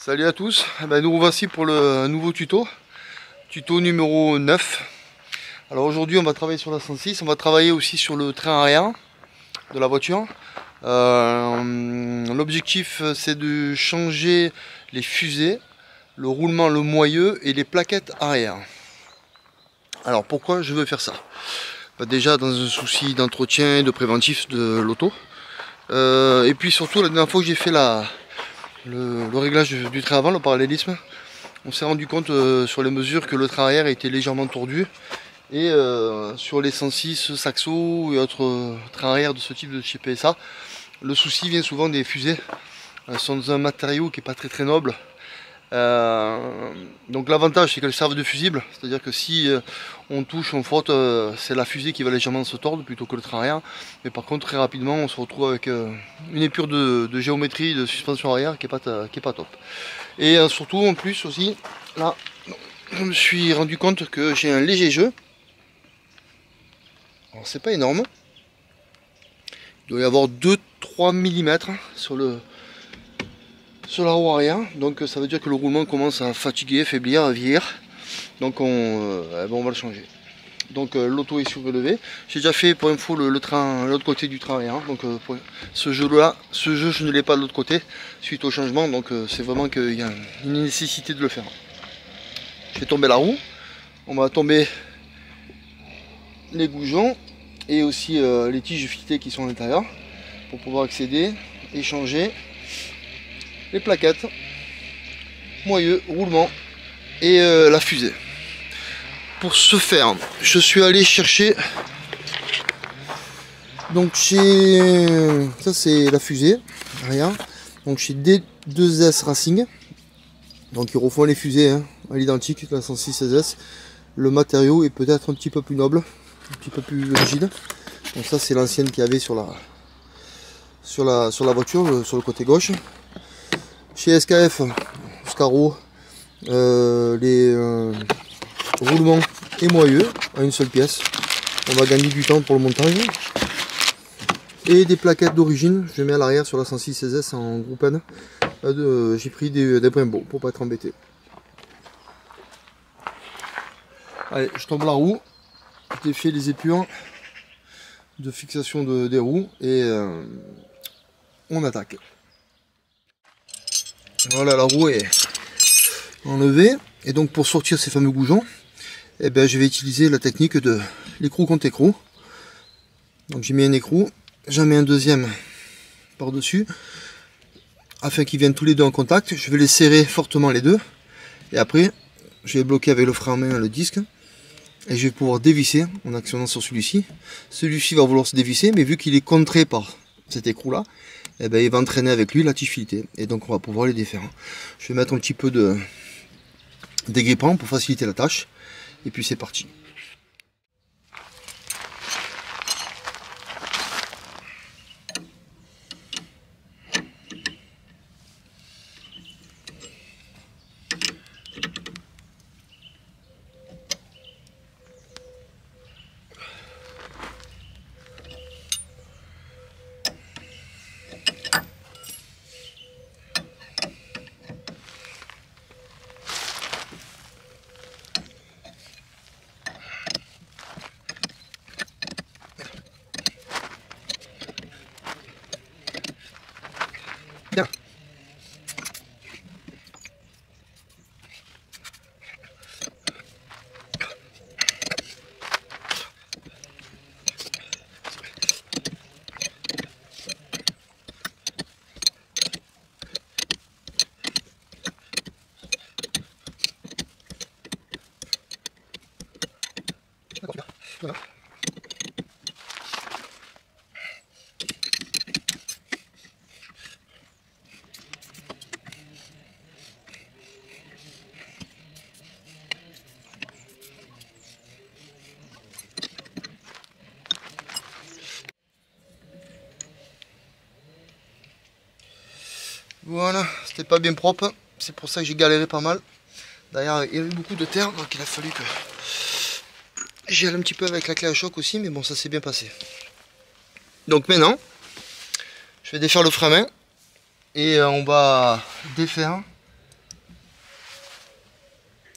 Salut à tous, nous voici pour le nouveau tuto numéro 9. Alors aujourd'hui on va travailler sur la 106, on va travailler aussi sur le train arrière de la voiture. L'objectif c'est de changer les fusées, le roulement, le moyeu et les plaquettes arrière. Alors pourquoi je veux faire ça? Déjà dans un souci d'entretien et de préventif de l'auto. Et puis surtout la dernière fois que j'ai fait le réglage du train avant, le parallélisme, on s'est rendu compte sur les mesures que le train arrière était légèrement tordu. Et sur les 106, Saxo et autres trains arrière de ce type de chez PSA, le souci vient souvent des fusées. Elles sont dans un matériau qui n'est pas très noble. Donc l'avantage c'est qu'elles servent de fusible, c'est-à-dire que si on touche, on frotte, c'est la fusée qui va légèrement se tordre plutôt que le train arrière. Mais par contre très rapidement on se retrouve avec une épure de géométrie de suspension arrière qui est pas top. Et surtout en plus aussi, là je me suis rendu compte que j'ai un léger jeu. Alors c'est pas énorme, il doit y avoir 2-3 mm sur la roue arrière, donc ça veut dire que le roulement commence à fatiguer, faiblir, à vieillir. Donc on va le changer. Donc l'auto est surélevé. J'ai déjà fait pour info le train, l'autre côté du train arrière. Donc ce jeu je ne l'ai pas de l'autre côté suite au changement. Donc c'est vraiment qu'il y a une nécessité de le faire. Je vais tomber la roue. On va tomber les goujons et aussi les tiges fitées qui sont à l'intérieur pour pouvoir accéder et changer les plaquettes, moyeu, roulement et la fusée. Pour ce faire, je suis allé chercher, donc chez, ça c'est la fusée arrière, donc chez D2S Racing, donc ils refont les fusées hein, à l'identique de la 106 le matériau est peut-être un petit peu plus noble, un petit peu plus rigide. Donc ça c'est l'ancienne qu'il y avait sur la voiture, sur le côté gauche. Chez SKF, Scaro, les roulements et moyeux à une seule pièce. On va gagner du temps pour le montage. Et des plaquettes d'origine, je mets à l'arrière sur la 106 SS en groupe N. J'ai pris des Brembo pour pas être embêté. Allez, je tombe la roue, je défais les épures de fixation des roues et on attaque. Voilà, la roue est enlevée. Et donc pour sortir ces fameux goujons, je vais utiliser la technique de l'écrou contre écrou. Donc j'ai mis un écrou, j'en mets un deuxième par-dessus, afin qu'ils viennent tous les deux en contact. Je vais les serrer fortement les deux. Et après, je vais bloquer avec le frein à main le disque. Et je vais pouvoir dévisser en actionnant sur celui-ci. Celui-ci va vouloir se dévisser, mais vu qu'il est contré par cet écrou-là, il va entraîner avec lui la tige filetée. Et donc on va pouvoir les défaire. Je vais mettre un petit peu de dégrippant pour faciliter la tâche. Et puis c'est parti. Bien. Voilà. Voilà, c'était pas bien propre, c'est pour ça que j'ai galéré pas mal. D'ailleurs, il y avait beaucoup de terre, donc il a fallu que j'y aille un petit peu avec la clé à choc aussi, mais bon, ça s'est bien passé. Donc maintenant, je vais défaire le frein à main et on va défaire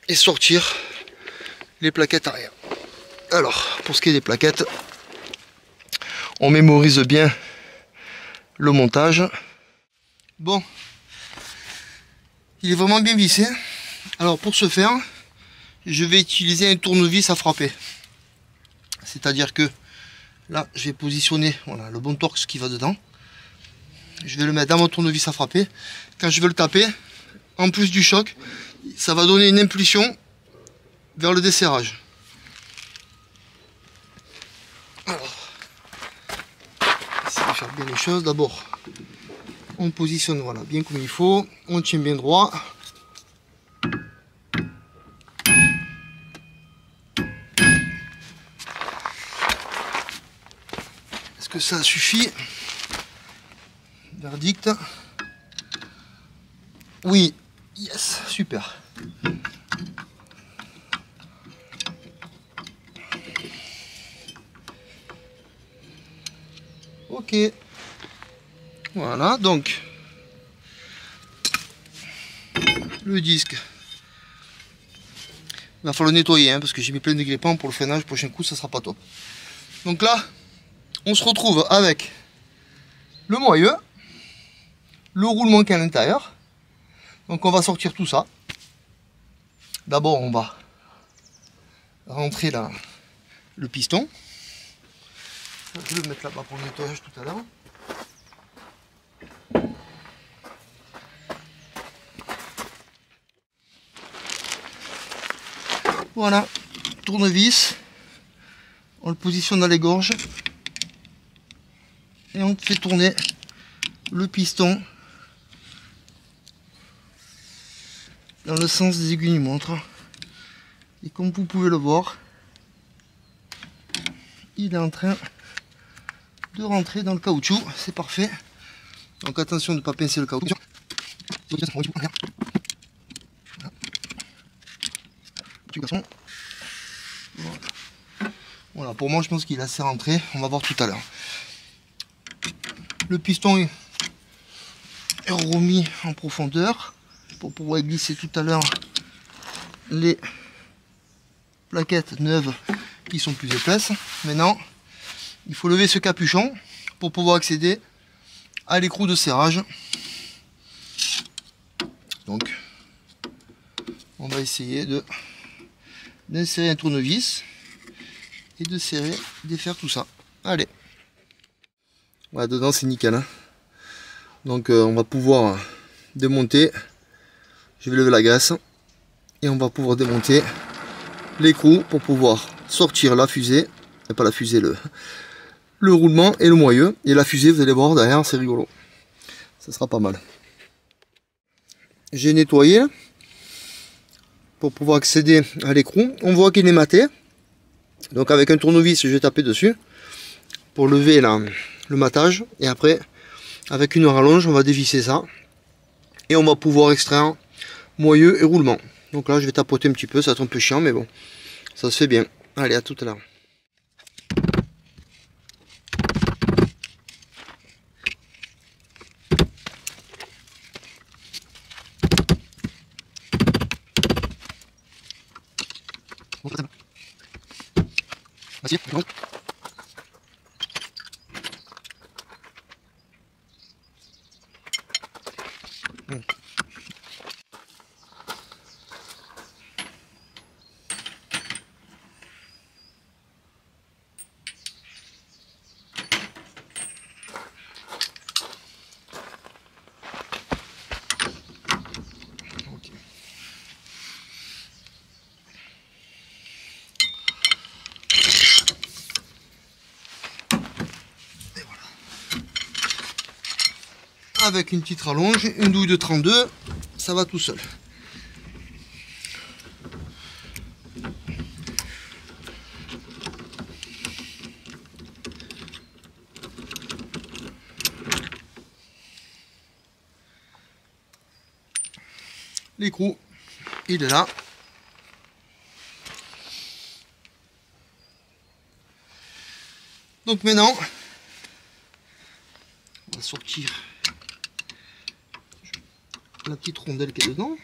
et sortir les plaquettes arrière. Alors, pour ce qui est des plaquettes, on mémorise bien le montage. Bon, il est vraiment bien vissé. Alors pour ce faire, je vais utiliser un tournevis à frapper. C'est-à-dire que là, je vais positionner voilà, le bon torx qui va dedans. Je vais le mettre dans mon tournevis à frapper. Quand je vais le taper, en plus du choc, ça va donner une impulsion vers le desserrage. Alors, essayer de faire bien les choses. D'abord, on positionne voilà, bien comme il faut. On tient bien droit. Est-ce que ça suffit? Verdict. Oui. Yes. Super. Ok. Voilà, donc le disque. Il va falloir le nettoyer hein, parce que j'ai mis plein de grippins pour le freinage. Prochain coup, ça sera pas top. Donc là, on se retrouve avec le moyeu, le roulement qui est à l'intérieur. Donc on va sortir tout ça. D'abord, on va rentrer dans le piston. Je vais le mettre là-bas pour le nettoyage tout à l'heure. Voilà, tournevis. On le positionne dans les gorges. Et on fait tourner le piston dans le sens des aiguilles d'une montre. Et comme vous pouvez le voir, il est en train de rentrer dans le caoutchouc. C'est parfait. Donc attention de ne pas pincer le caoutchouc. Voilà, pour moi je pense qu'il est assez rentré. On va voir tout à l'heure. Le piston est remis en profondeur pour pouvoir glisser tout à l'heure les plaquettes neuves qui sont plus épaisses. Maintenant, il faut lever ce capuchon pour pouvoir accéder à l'écrou de serrage. Donc, on va essayer d'insérer un tournevis et de serrer, défaire tout ça. Allez. Voilà, dedans c'est nickel. Hein. Donc on va pouvoir démonter. Je vais lever la graisse et on va pouvoir démonter l'écrou pour pouvoir sortir la fusée, et pas la fusée, le roulement et le moyeu. Et la fusée, vous allez voir derrière, c'est rigolo. Ça sera pas mal. J'ai nettoyé pour pouvoir accéder à l'écrou. On voit qu'il est maté. Donc avec un tournevis, je vais taper dessus pour lever le matage. Et après, avec une rallonge, on va dévisser ça. Et on va pouvoir extraire moyeu et roulement. Donc là, je vais tapoter un petit peu. Ça va être un peu chiant, mais bon, ça se fait bien. Allez, à tout à l'heure. Vas-y, avec une petite rallonge, une douille de 32, ça va tout seul. L'écrou, il est là. Donc maintenant, on va sortir la petite rondelle qui est dedans.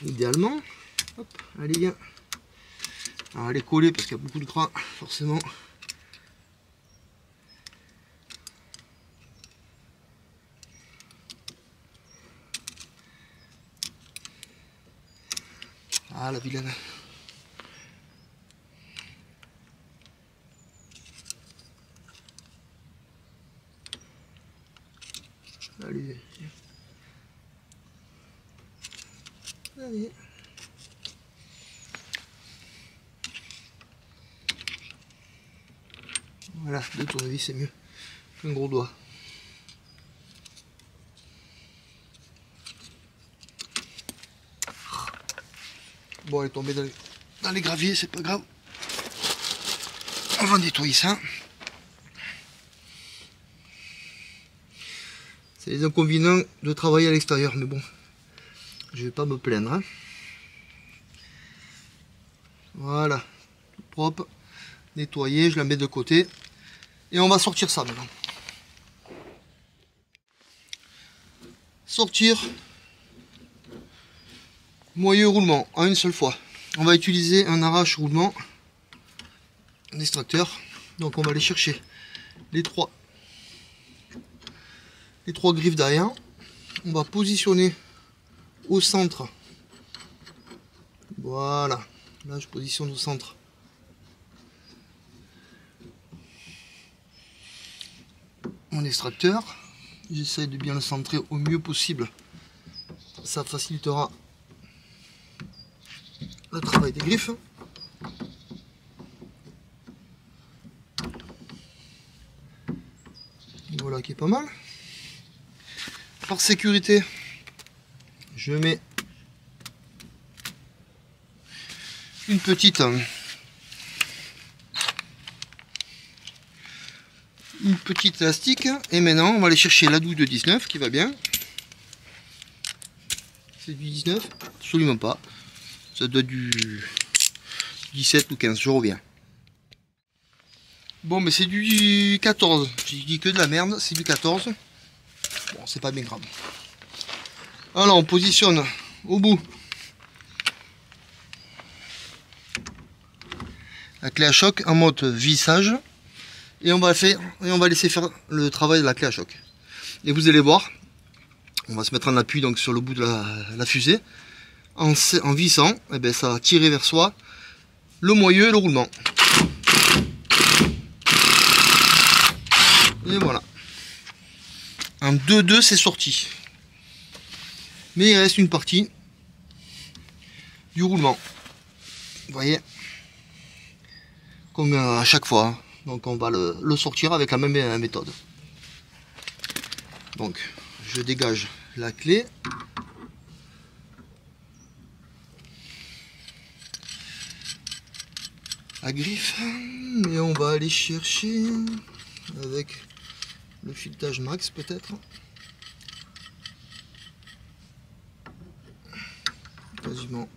idéalement. Hop, allez, viens. Alors, elle est collée parce qu'il y a beaucoup de gras, forcément. Ah, la vilaine. Allez. Allez. Voilà, deux tournevis c'est mieux qu'un gros doigt. Bon, elle est tombée dans les graviers, c'est pas grave. On va nettoyer ça. C'est les inconvénients de travailler à l'extérieur, mais bon, je vais pas me plaindre. Hein. Voilà, tout propre, nettoyé, je la mets de côté. Et on va sortir ça maintenant. Sortir moyeu roulement en une seule fois. On va utiliser un arrache roulement, un extracteur. Donc on va aller chercher les trois griffes derrière. On va positionner au centre. Voilà. Là je positionne au centre. Mon extracteur. J'essaie de bien le centrer au mieux possible. Ça facilitera le travail des griffes. Voilà qui est pas mal. Par sécurité, je mets une petite élastique. Et maintenant on va aller chercher la douille de 19 qui va bien. C'est du 19? Absolument pas. Ça doit être du 17 ou 15, je reviens. Bon, mais c'est du 14. J'ai dit que de la merde, c'est du 14. Bon, c'est pas bien grave. Alors, on positionne au bout la clé à choc en mode vissage. Et on va laisser faire le travail de la clé à choc. Et vous allez voir, on va se mettre en appui donc sur le bout de la fusée. En vissant, eh ben, ça va tirer vers soi le moyeu et le roulement. Et voilà. En 2-2 c'est sorti. Mais il reste une partie du roulement. Vous voyez, comme à chaque fois. Donc on va le sortir avec la même méthode. Donc je dégage la clé. La griffe. Et on va aller chercher avec le filetage max peut-être. Quasiment.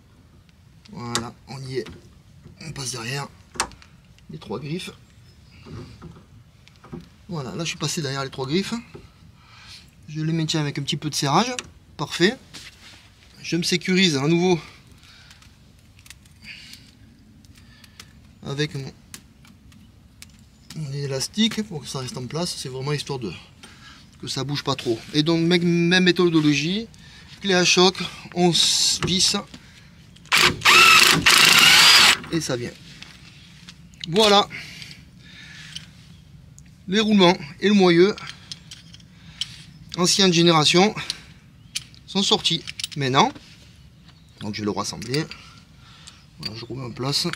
Voilà, on y est. On passe derrière les trois griffes. Voilà, là je suis passé derrière les trois griffes. Je les maintiens avec un petit peu de serrage. Parfait. Je me sécurise à nouveau avec mon élastique pour que ça reste en place. C'est vraiment histoire de que ça bouge pas trop. Et donc même méthodologie, clé à choc, on visse et ça vient. Voilà, les roulements et le moyeu ancienne génération sont sortis maintenant. Donc je vais le rassembler. Voilà, je remets en place.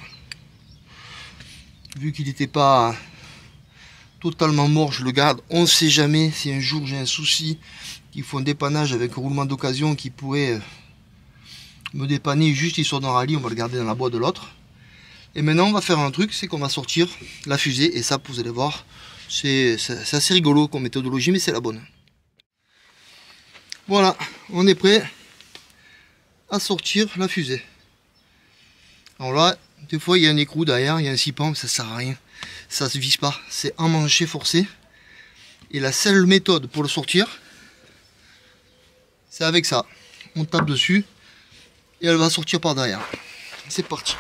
Vu qu'il n'était pas totalement mort, je le garde. On ne sait jamais si un jour j'ai un souci, qu'il faut un dépannage avec un roulement d'occasion qui pourrait me dépanner juste histoire d'un rallye. On va le garder dans la boîte de l'autre. Et maintenant on va faire un truc, c'est qu'on va sortir la fusée. Et ça, vous allez voir, c'est assez rigolo comme méthodologie, mais c'est la bonne. Voilà, on est prêt à sortir la fusée. Alors là, des fois il y a un écrou derrière, il y a un scipan, mais ça sert à rien. Ça se visse pas, c'est emmanché forcé. Et la seule méthode pour le sortir, c'est avec ça. On tape dessus et elle va sortir par derrière. C'est parti.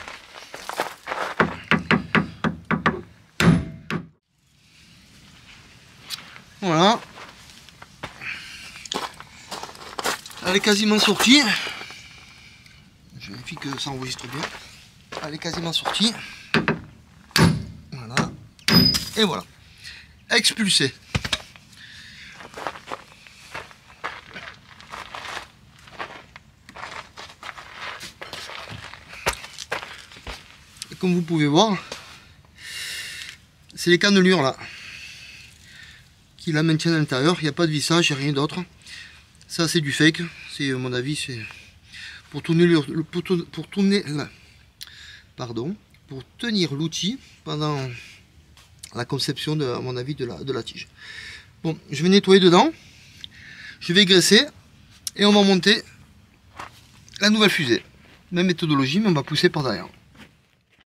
Voilà. Elle est quasiment sortie. Je vérifie que ça enregistre bien. Elle est quasiment sortie. Voilà. Et voilà. Expulsé. Et comme vous pouvez voir, c'est les cannelures là qui la maintiennent à l'intérieur. Il n'y a pas de vissage, il n'y a rien d'autre. Ça c'est du fake. C'est à mon avis, c'est pour tourner pour tenir l'outil pendant la conception de, à mon avis, de la tige. Bon, je vais nettoyer dedans, je vais graisser et on va monter la nouvelle fusée. Même méthodologie, mais on va pousser par derrière.